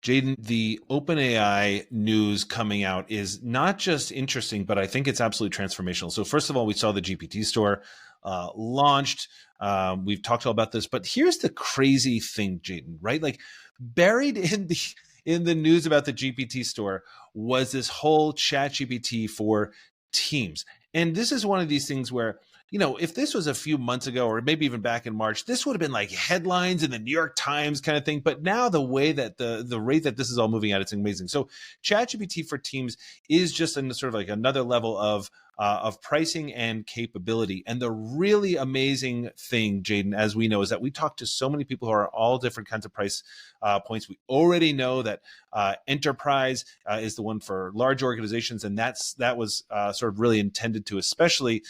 Jaden, the OpenAI news coming out is not just interesting, but I think it's absolutely transformational. So first of all, we saw the GPT store launched. We've talked all about this, but here's the crazy thing, Jaden, right? Like buried in the news about the GPT store was this whole ChatGPT for Teams. And this is one of these things where, if this was a few months ago or maybe even back in March, this would have been like headlines in the New York Times kind of thing. But now the way that the rate that this is all moving at, it's amazing. So ChatGPT for Teams is just in sort of like another level of pricing and capability. And the really amazing thing, Jaden, as we know, is that we talk to so many people who are all different kinds of price points. We already know that enterprise is the one for large organizations, and that was sort of really intended to especially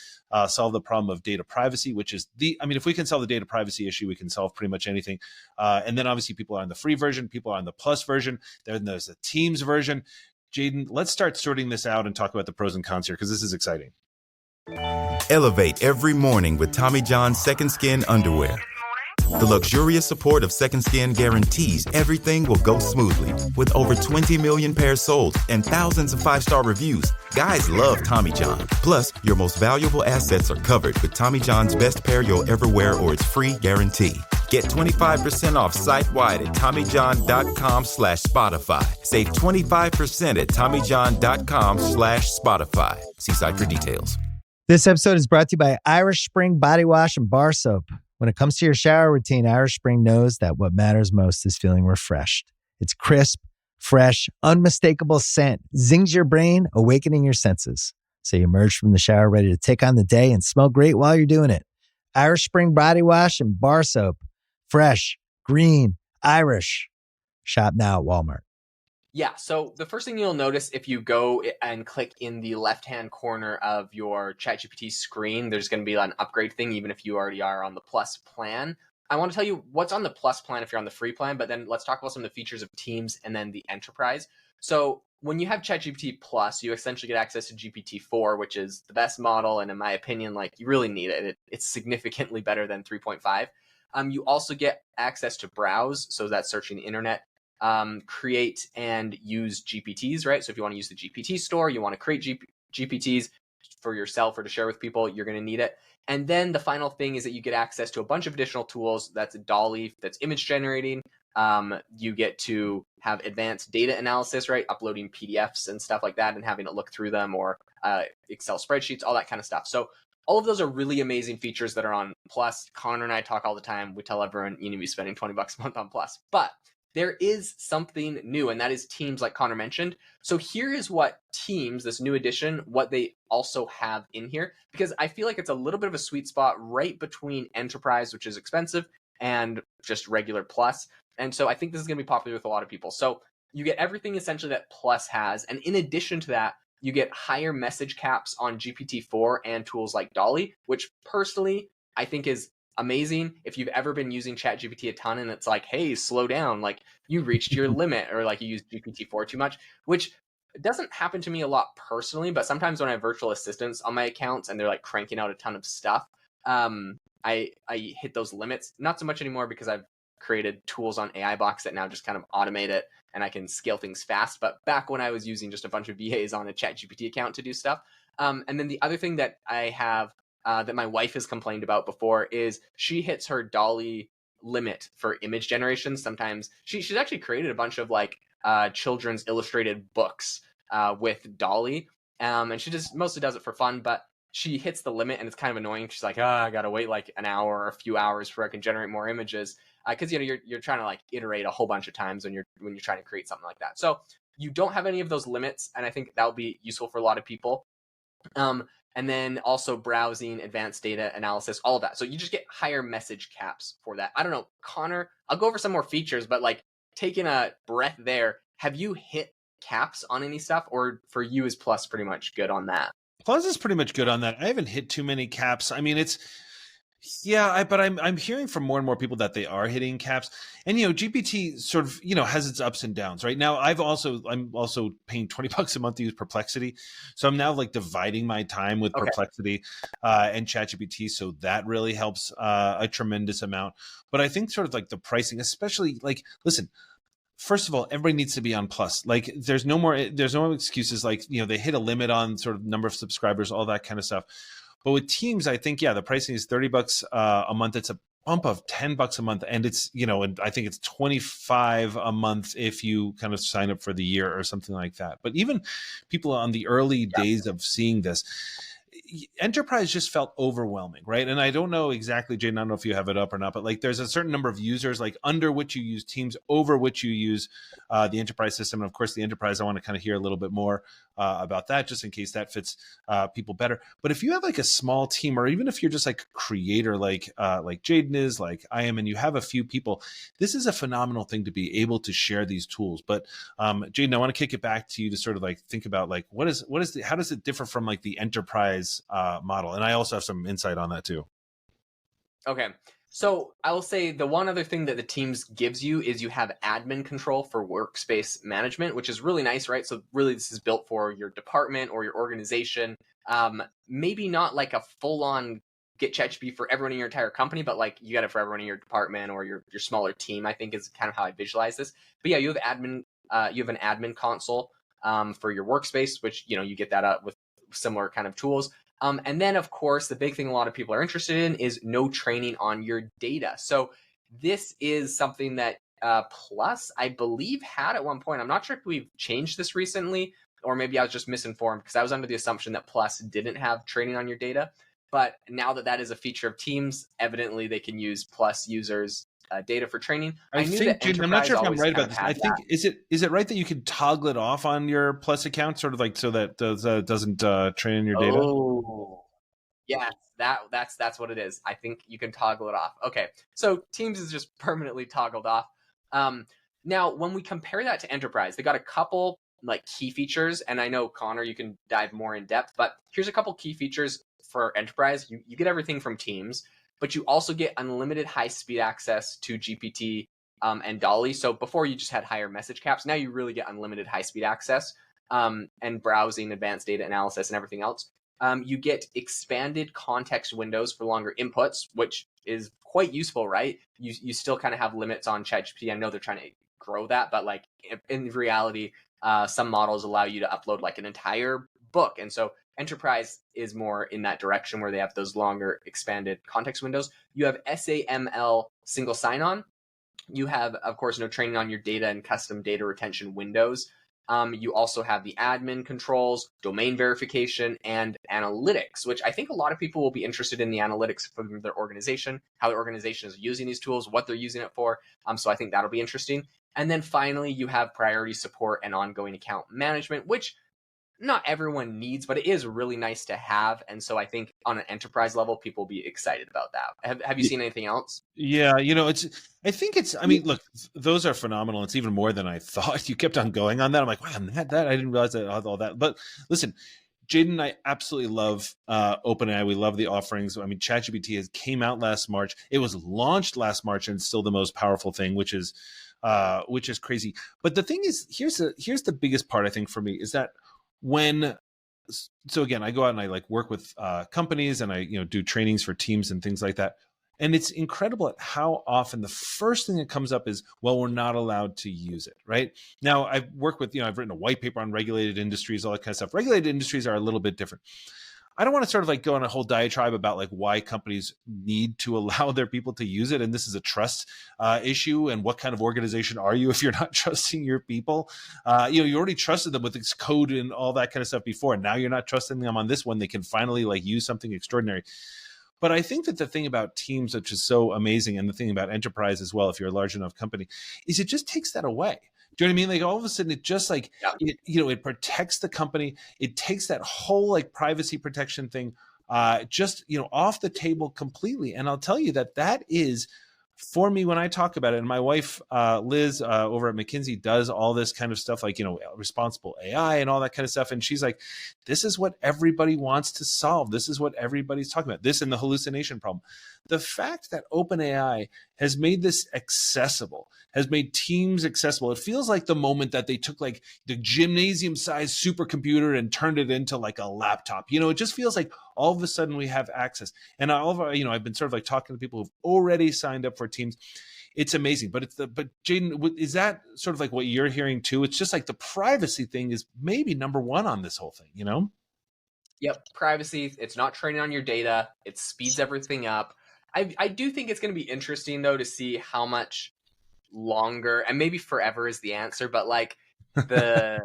solve the problem of data privacy, which is if we can solve the data privacy issue, we can solve pretty much anything. And then obviously people are on the free version, people are on the plus version, then there's the Teams version. Jaden, let's start sorting this out and talk about the pros and cons here, because this is exciting. Elevate every morning with Tommy John's Second Skin underwear. The luxurious support of Second Skin guarantees everything will go smoothly. With over 20 million pairs sold and thousands of 5-star reviews, guys love Tommy John. Plus, your most valuable assets are covered with Tommy John's best pair you'll ever wear or its free guarantee. Get 25% off site-wide at TommyJohn.com/Spotify. Save 25% at TommyJohn.com/Spotify. See site for details. This episode is brought to you by Irish Spring Body Wash and Bar Soap. When it comes to your shower routine, Irish Spring knows that what matters most is feeling refreshed. It's crisp, fresh, unmistakable scent. Zings your brain, awakening your senses. So you emerge from the shower ready to take on the day and smell great while you're doing it. Irish Spring Body Wash and Bar Soap. Fresh, green, Irish. Shop now at Walmart. Yeah, so the first thing you'll notice if you go and click in the left-hand corner of your ChatGPT screen, there's going to be an upgrade thing, even if you already are on the Plus plan. I want to tell you what's on the Plus plan if you're on the free plan, but then let's talk about some of the features of Teams and then the Enterprise. So when you have ChatGPT Plus, you essentially get access to GPT-4, which is the best model, and in my opinion, you really need it. It's significantly better than 3.5. You also get access to browse, so that's searching the internet. Create and use GPTs, right? So if you want to use the GPT store, you want to create GPTs for yourself or to share with people, you're going to need it. And then the final thing is that you get access to a bunch of additional tools. That's DALL-E, that's image generating. You get to have advanced data analysis, right? Uploading PDFs and stuff like that and having it look through them, or Excel spreadsheets, all that kind of stuff. So all of those are really amazing features that are on Plus. Connor and I talk all the time. We tell everyone you need to be spending $20 a month on Plus. But there is something new, and that is Teams, like Connor mentioned. So here is what Teams, this new edition, what they also have in here, because I feel like it's a little bit of a sweet spot right between Enterprise, which is expensive, and just regular Plus. And so I think this is going to be popular with a lot of people. So you get everything essentially that Plus has. And in addition to that, you get higher message caps on GPT-4 and tools like DALL-E, which personally I think is amazing. If you've ever been using ChatGPT a ton and it's like, hey, slow down, you reached your limit, or you used GPT-4 too much, which doesn't happen to me a lot personally, but sometimes when I have virtual assistants on my accounts and they're cranking out a ton of stuff, I hit those limits. Not so much anymore because I've created tools on AI Box that now just kind of automate it and I can scale things fast. But back when I was using just a bunch of VAs on a ChatGPT account to do stuff. And then the other thing that I have that my wife has complained about before is she hits her DALL-E limit for image generation. Sometimes she's actually created a bunch of children's illustrated books with DALL-E. And she just mostly does it for fun, but she hits the limit and it's kind of annoying. She's like, I gotta wait an hour or a few hours before I can generate more images. Because you're trying to iterate a whole bunch of times when you're trying to create something like that. So you don't have any of those limits, and I think that will be useful for a lot of people. And then also browsing, advanced data analysis, all of that. So you just get higher message caps for that. I don't know, Connor, I'll go over some more features, but taking a breath there, have you hit caps on any stuff, or for you is Plus pretty much good on that? Plus is pretty much good on that. I haven't hit too many caps. I mean, but I'm hearing from more and more people that they are hitting caps. And GPT sort of has its ups and downs. Right now, I'm also paying $20 a month to use Perplexity, so I'm now dividing my time with Perplexity and ChatGPT. So that really helps a tremendous amount. But I think sort of the pricing, especially listen. first of all, everybody needs to be on Plus. Like there's no excuses. Like, they hit a limit on sort of number of subscribers, all that kind of stuff. But with Teams, I think, the pricing is $30 a month. It's a bump of $10 a month. And it's, and I think it's $25 a month if you kind of sign up for the year or something like that. But even people on the early days of seeing this, enterprise just felt overwhelming, right? And I don't know exactly, Jane, I don't know if you have it up or not, but like there's a certain number of users, like under which you use Teams, over which you use the enterprise system. And of course, the enterprise, I want to kind of hear a little bit more about that, just in case that fits people better. But if you have like a small team, or even if you're just like a creator, like Jaden is, like I am, and you have a few people, this is a phenomenal thing to be able to share these tools. But Jaden, I want to kick it back to you to sort of like think about like how does it differ from like the enterprise model? And I also have some insight on that too. Okay. So I will say the one other thing that the Teams gives you is you have admin control for workspace management, which is really nice, right? So really this is built for your department or your organization. Maybe not like a full-on get ChatGPT for everyone in your entire company, but like you got it for everyone in your department or your smaller team, I think is kind of how I visualize this. But yeah, you have an admin console for your workspace, which, you get that up with similar kind of tools. And then, of course, the big thing a lot of people are interested in is no training on your data. So this is something that Plus, I believe, had at one point. I'm not sure if we've changed this recently, or maybe I was just misinformed because I was under the assumption that Plus didn't have training on your data. But now that is a feature of Teams, evidently they can use Plus users' data for training. I think, Jaden, I'm not sure if I'm right about this. I think is it right that you can toggle it off on your Plus account, sort of like so that doesn't train your data? Oh, yes, that's what it is. I think you can toggle it off. Okay, so Teams is just permanently toggled off. Now, when we compare that to Enterprise, they got a couple like key features, and I know Connor, you can dive more in depth, but here's a couple key features for Enterprise. You get everything from Teams, but you also get unlimited high-speed access to GPT and Dolly. So before you just had higher message caps, now you really get unlimited high-speed access and browsing, advanced data analysis, and everything else. You get expanded context windows for longer inputs, which is quite useful, right? You still kind of have limits on ChatGPT. I know they're trying to grow that, but like in reality, some models allow you to upload like an entire book. And so Enterprise is more in that direction where they have those longer expanded context windows. You have SAML single sign-on. You have, of course, no training on your data and custom data retention windows. You also have the admin controls, domain verification, and analytics, which I think a lot of people will be interested in the analytics from their organization, how their organization is using these tools, what they're using it for. So I think that'll be interesting. And then finally, you have priority support and ongoing account management, which not everyone needs, but it is really nice to have. And so I think on an enterprise level, people will be excited about that. Have you seen anything else? Yeah, I mean, look, those are phenomenal. It's even more than I thought. You kept on going on that. I'm like, wow, that I didn't realize that all that. But listen, Jaden and I absolutely love OpenAI. We love the offerings. I mean, ChatGPT came out last March. It was launched last March and it's still the most powerful thing, which is crazy. But the thing is, here's the biggest part, I think, for me is that so again, I go out and I like work with companies and I do trainings for teams and things like that. And it's incredible at how often the first thing that comes up is, well, we're not allowed to use it, right? Now, I've worked with, I've written a white paper on regulated industries, all that kind of stuff. Regulated industries are a little bit different. I don't want to sort of like go on a whole diatribe about like why companies need to allow their people to use it. And this is a trust issue. And what kind of organization are you if you're not trusting your people? You already trusted them with this code and all that kind of stuff before. And now you're not trusting them on this one. They can finally like use something extraordinary. But I think that the thing about Teams, which is so amazing, and the thing about enterprise as well, if you're a large enough company, is it just takes that away. Do you know what I mean? Like all of a sudden, it just like, it protects the company. It takes that whole like privacy protection thing just, off the table completely. And I'll tell you that is, for me, when I talk about it, and my wife, Liz, over at McKinsey does all this kind of stuff, like, responsible AI and all that kind of stuff. And she's like, this is what everybody wants to solve. This is what everybody's talking about. This and the hallucination problem. The fact that OpenAI has made this accessible, has made Teams accessible. It feels like the moment that they took like the gymnasium-sized supercomputer and turned it into like a laptop. It just feels like all of a sudden we have access. And I've been sort of like talking to people who've already signed up for Teams. it's amazing. But Jaden, is that sort of like what you're hearing too? It's just like the privacy thing is maybe number one on this whole thing, you know? Yep, privacy. It's not training on your data. It speeds everything up. I do think it's going to be interesting though to see how much longer, and maybe forever is the answer, but like the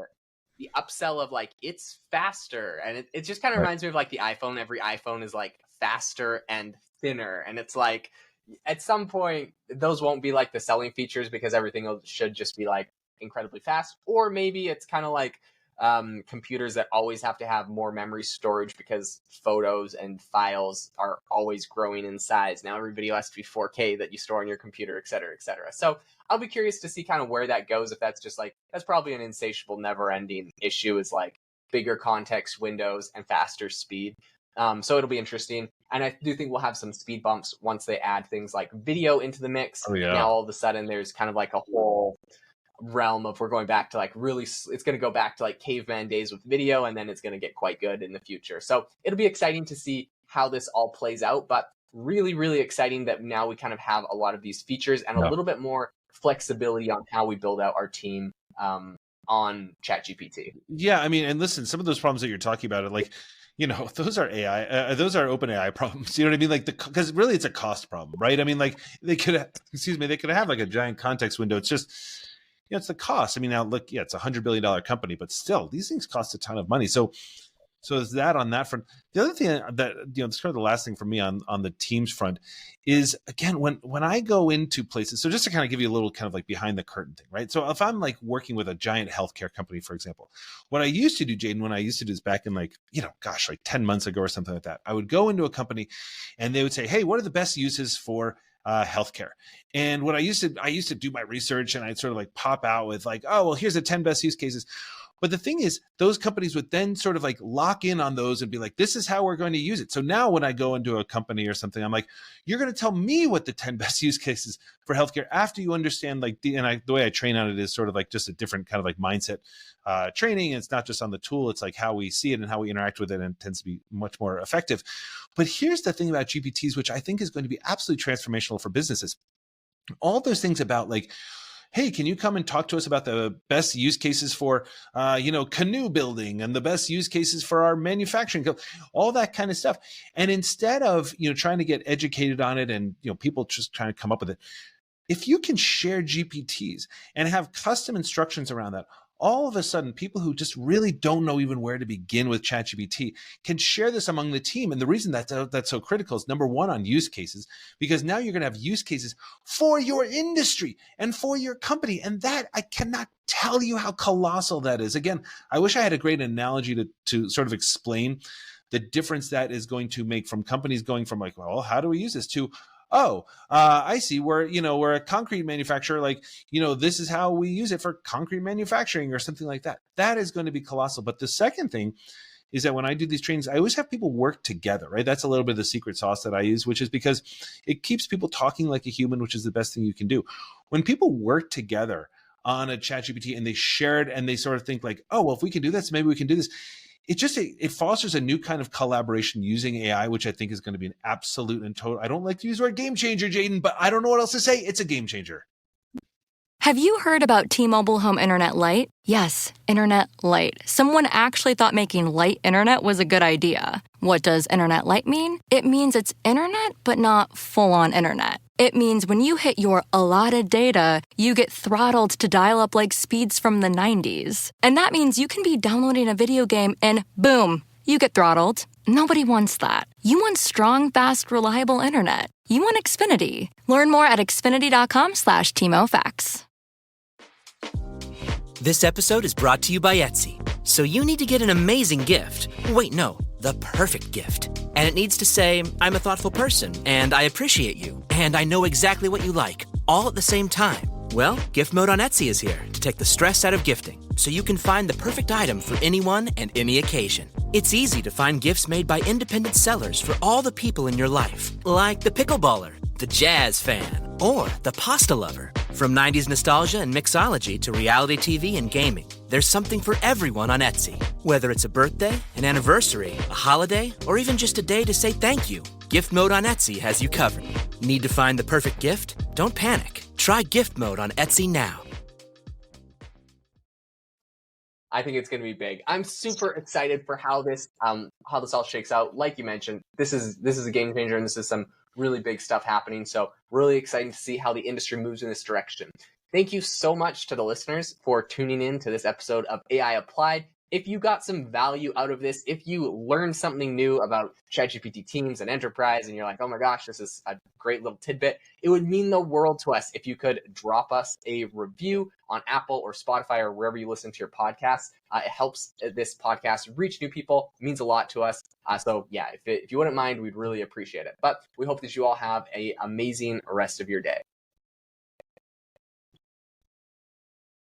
the upsell of like it's faster, and it just kind of reminds me of like the iPhone. Every iPhone is like faster and thinner, and it's like at some point those won't be like the selling features because everything should just be like incredibly fast. Or maybe it's kind of like computers that always have to have more memory storage because photos and files are always growing in size. Now every video has to be 4K that you store on your computer, et cetera, et cetera. So I'll be curious to see kind of where that goes. If that's just like, that's probably an insatiable, never ending issue, is like bigger context windows and faster speed. So it'll be interesting. And I do think we'll have some speed bumps once they add things like video into the mix. Oh, yeah. Now all of a sudden there's kind of like a whole realm of we're going back to like really, it's going to go back to like caveman days with video, and then it's going to get quite good in the future. So it'll be exciting to see how this all plays out, but really, really exciting that now we kind of have a lot of these features and a little bit more flexibility on how we build out our team on ChatGPT. Yeah, I mean, and listen, some of those problems that you're talking about are like, you know, those are those are OpenAI problems. You know what I mean? Like because really it's a cost problem, right? I mean, like they could have like a giant context window. It's just, you know, it's the cost. I mean, now look, yeah, it's $100 billion company, but still these things cost a ton of money. So is that on that front. The other thing that, you know, it's kind of the last thing for me on the Teams front is, again, when I go into places, so just to kind of give you a little kind of like behind the curtain thing, right? So if I'm like working with a giant healthcare company, for example, what I used to do, Jaden, when I used to do this back in like, you know, gosh, like 10 months ago or something like that, I would go into a company and they would say, hey, what are the best uses for healthcare? And what I used to do my research, and I'd sort of like pop out with like, oh, well, here's the 10 best use cases. But the thing is, those companies would then sort of like lock in on those and be like, this is how we're going to use it. So now when I go into a company or something, I'm like, you're going to tell me what the 10 best use cases for healthcare after you understand like the way I train on it is sort of like just a different kind of like mindset training. And it's not just on the tool. It's like how we see it and how we interact with it, and it tends to be much more effective. But here's the thing about GPTs, which I think is going to be absolutely transformational for businesses. All those things about like, hey, can you come and talk to us about the best use cases for, canoe building and the best use cases for our manufacturing, all that kind of stuff. And instead of, you know, trying to get educated on it and, you know, people just trying to come up with it, if you can share GPTs and have custom instructions around that, all of a sudden, people who just really don't know even where to begin with ChatGPT can share this among the team. And the reason that's so critical is, number one, on use cases, because now you're going to have use cases for your industry and for your company. And that, I cannot tell you how colossal that is. Again, I wish I had a great analogy to sort of explain the difference that is going to make from companies going from like, well, how do we use this, to, I see. We're a concrete manufacturer. Like, you know, this is how we use it for concrete manufacturing or something like that. That is going to be colossal. But the second thing is that when I do these trainings, I always have people work together, right? That's a little bit of the secret sauce that I use, which is because it keeps people talking like a human, which is the best thing you can do. When people work together on a ChatGPT and they share it and they sort of think like, oh, well, if we can do this, maybe we can do this. It fosters a new kind of collaboration using AI, which I think is going to be an absolute and total. I don't like to use the word game changer, Jaden, but I don't know what else to say. It's a game changer. Have you heard about T-Mobile Home Internet Lite? Yes, Internet Lite. Someone actually thought making light internet was a good idea. What does Internet Lite mean? It means it's internet, but not full-on internet. It means when you hit your allotted data, you get throttled to dial up like speeds from the 90s. And that means you can be downloading a video game and boom, you get throttled. Nobody wants that. You want strong, fast, reliable internet. You want Xfinity. Learn more at xfinity.com/TMOFAX. This episode is brought to you by Etsy. So you need to get an amazing gift. Wait, no, the perfect gift. And it needs to say, I'm a thoughtful person, and I appreciate you, and I know exactly what you like, all at the same time. Well, Gift Mode on Etsy is here to take the stress out of gifting, so you can find the perfect item for anyone and any occasion. It's easy to find gifts made by independent sellers for all the people in your life, like the pickleballer, the jazz fan, or the pasta lover. From 90s nostalgia and mixology to reality TV and gaming, there's something for everyone on Etsy. Whether it's a birthday, an anniversary, a holiday, or even just a day to say thank you, Gift Mode on Etsy has you covered. Need to find the perfect gift? Don't panic. Try gift mode on Etsy now. I think it's going to be big. I'm super excited for how this all shakes out. Like you mentioned, this is a game changer, and this is some really big stuff happening. So really exciting to see how the industry moves in this direction. Thank you so much to the listeners for tuning in to this episode of AI Applied. If you got some value out of this, if you learned something new about ChatGPT Teams and Enterprise, and you're like, oh my gosh, this is a great little tidbit, it would mean the world to us if you could drop us a review on Apple or Spotify or wherever you listen to your podcasts. It helps this podcast reach new people. It means a lot to us. So yeah, if you wouldn't mind, we'd really appreciate it. But we hope that you all have an amazing rest of your day.